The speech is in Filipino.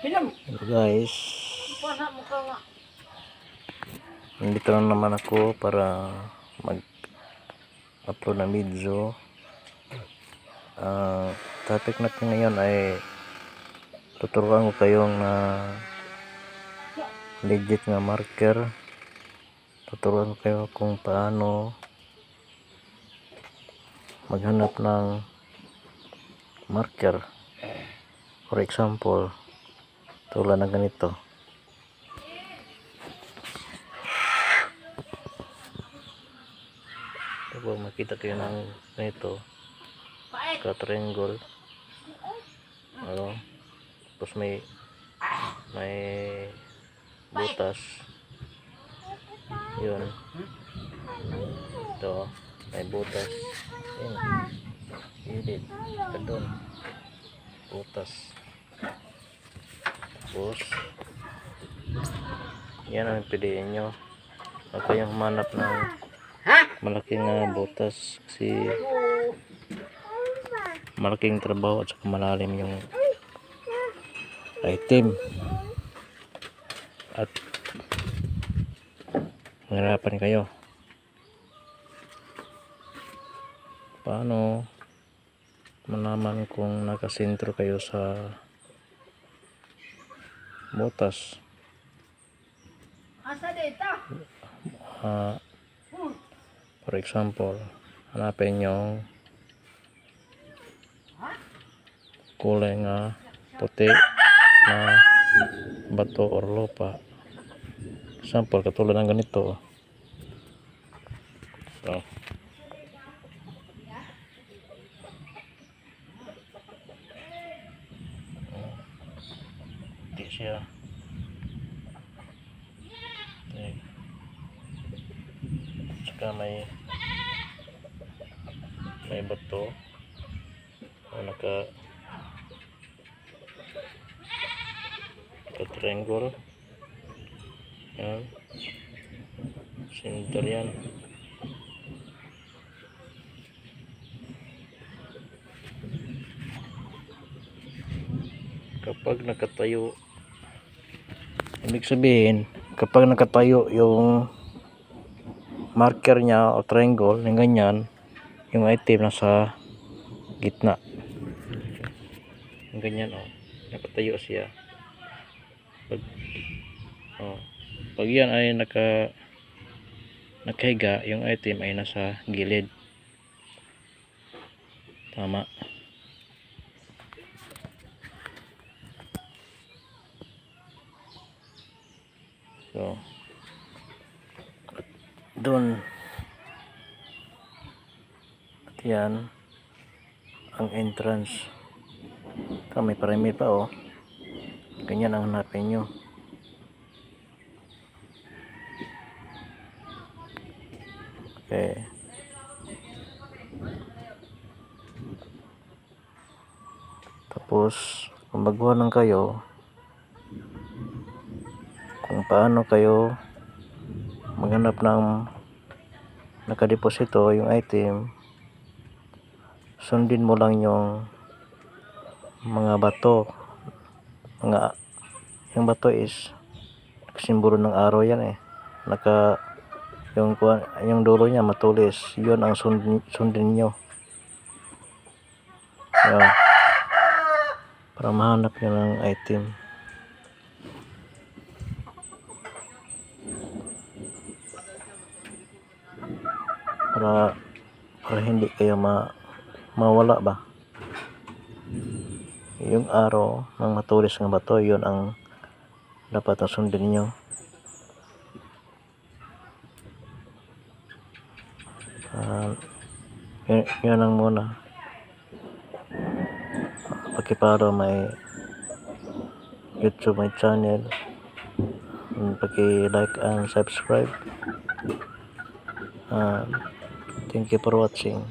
Hello guys, nandito na naman ako para mag-upload ng video. Topic natin ngayon ay tuturuan ko kayong legit nga marker. Tuturuan ko kayo kung paano maghanap ng marker. For example, tulad ng ganito. Kapag makita kayo ng ganito, ka-triangle, tapos may butas, yun, ito, may butas, yun, gilid, doon, butas, tapos yan ang piliin nyo. Huwag kayong humanap ng malaking butas kasi malaking trabaho at saka malalim yung item at mahirapan kayo. Paano malaman kung nakasentro kayo sa butas? For example, hanapin yung kulay nga puti na bato or lupa. Example, katulad ng ganito. Ito. Hindi siya. Okay. Saka may bato triangle, yan, center yan. Kapag nakatayo, ibig sabihin kapag nakatayo yung marker niya o triangle ng ganyan, yung item nasa gitna, yung ganyan, nakatayo siya. Pag yan ay nakahiga, yung item ay nasa gilid. Tama. So doon, yan ang entrance. May pyramid pa, ganyan ang hanapin nyo. Okay. Tapos kung baguhan lang kayo kung paano kayo maghanap ng nakadeposito yung item, sundin mo lang yung mga bato. Yung bato is simbolo ng araw yan, yung dulo niya matulis, yun ang sundin nyo. Para mahanap nyo ng item. Para hindi kayo mawala ba. Yung araw ng matulis ng bato, yun ang dapat na sundin nyo. Yun ang muna. Pakiparo may YouTube, my channel, paki-like and subscribe. Thank you for watching.